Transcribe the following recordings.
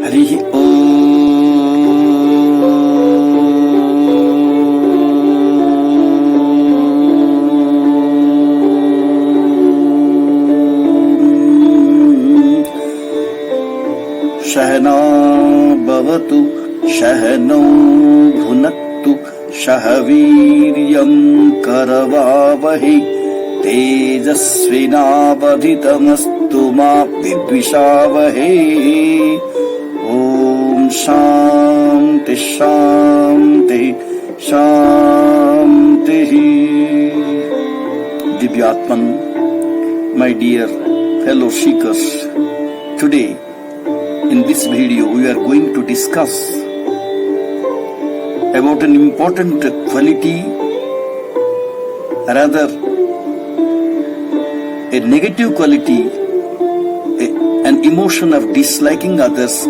हरि ओम। सहना भवतु सहनौ भुनक्तु सह वीर्यं करवावहै तेजस्विनावधितमस्तु मा विद्विषावहै। ओम शांति शांति शांति। Divyatman, my dear fellow seekers, today in this video we are going to discuss about an important quality, rather a negative quality, an emotion of disliking others,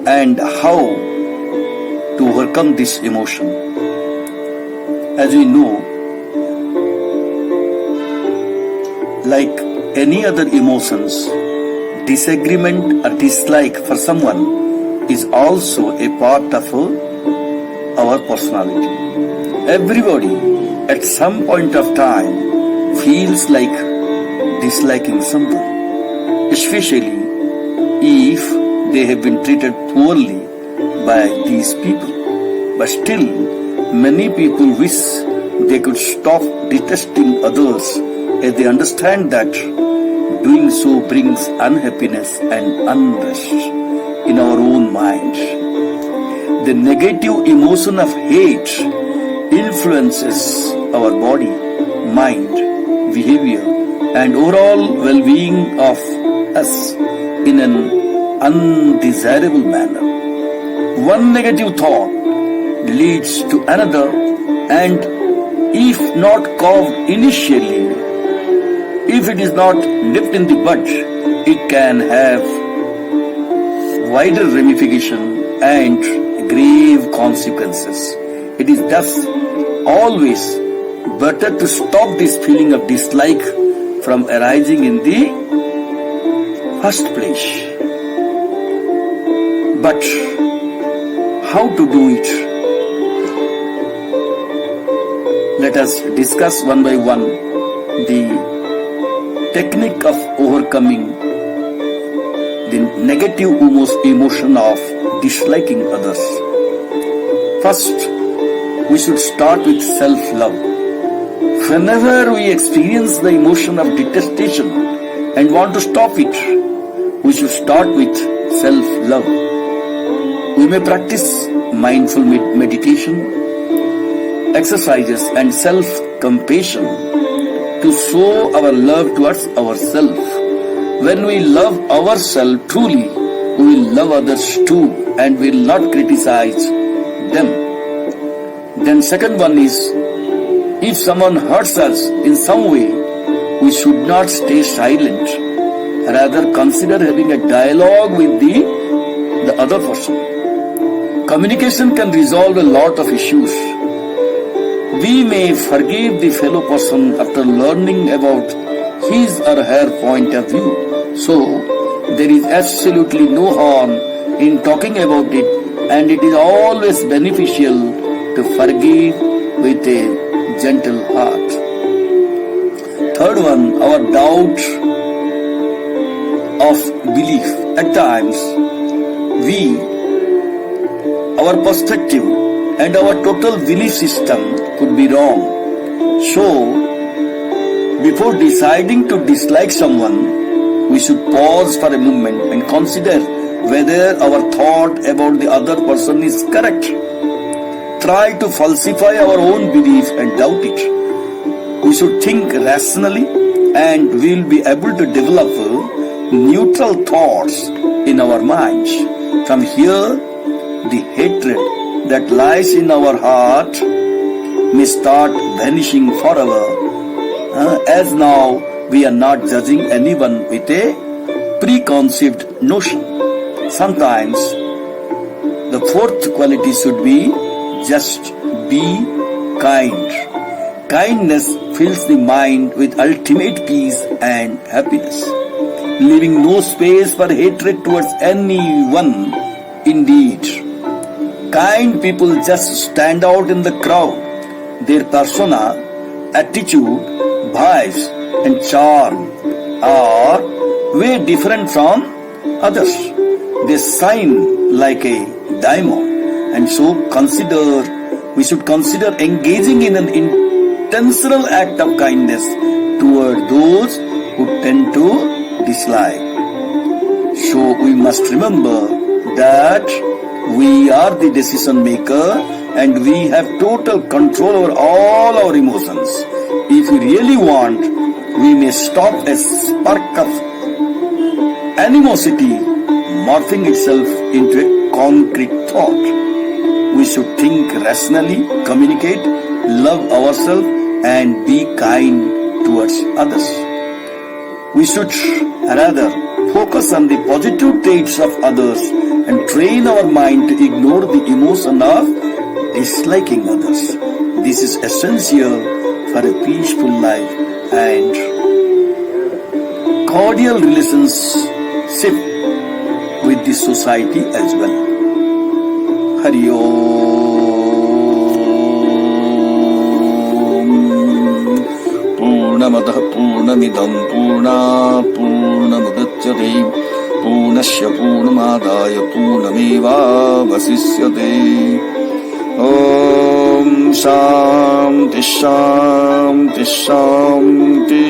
and how to overcome this emotion. As we know, like any other emotions, disagreement or dislike for someone is also a part of our personality. Everybody at some point of time feels like disliking someone, especially if they have been treated poorly by these people. But still, many people wish they could stop detesting others, as they understand that doing so brings unhappiness and unrest in our own mind. The negative emotion of hate influences our body, mind, behavior, and overall well-being of us in an undesirable manner. One negative thought leads to another, and if not caught initially, if it is not nipped in the bud, it can have wider ramification and grave consequences. It is thus always better to stop this feeling of dislike from arising in the first place. But how to do it? Let us discuss one by one the technique of overcoming the negative emotion of disliking others. First, we should start with self-love. Whenever we experience the emotion of detestation and want to stop it, we should start with self-love. We may practice mindful meditation, exercises, and self-compassion to show our love towards ourselves. When we love ourselves truly, we will love others too and will not criticize them. Then second one is, if someone hurts us in some way, we should not stay silent. Rather, consider having a dialogue with the other person. Communication can resolve a lot of issues. We may forgive the fellow person after learning about his or her point of view. So, there is absolutely no harm in talking about it, and it is always beneficial to forgive with a gentle heart. Third one, our doubt of belief. At times, our perspective and our total belief system could be wrong. So, before deciding to dislike someone, we should pause for a moment and consider whether our thought about the other person is correct. Try to falsify our own belief and doubt it. We should think rationally, and we will be able to develop neutral thoughts in our minds. From here, the hatred that lies in our heart may start vanishing forever, as now we are not judging anyone with a preconceived notion. Sometimes the fourth quality should be just be kind. Kindness fills the mind with ultimate peace and happiness. leaving no space for hatred towards anyone. Indeed, kind people just stand out in the crowd. Their persona, attitude, vibes, and charm are way different from others. They shine like a diamond, and so we should consider engaging in an intentional act of kindness toward those who tend to dislike. So we must remember that we are the decision maker and we have total control over all our emotions. If we really want, we may stop a spark of animosity morphing itself into a concrete thought. We should think rationally, communicate, love ourselves, and be kind towards others. We should rather focus on the positive traits of others and train our mind to ignore the emotion of disliking others. This is essential for a peaceful life and cordial relationship with the society as well. Hari Om. Purnamadah Purnamidam Purnat Purnamudachyate Purnasya Purnamadaya Purnameva Vasishyate. Om Shanti Shanti Shanti.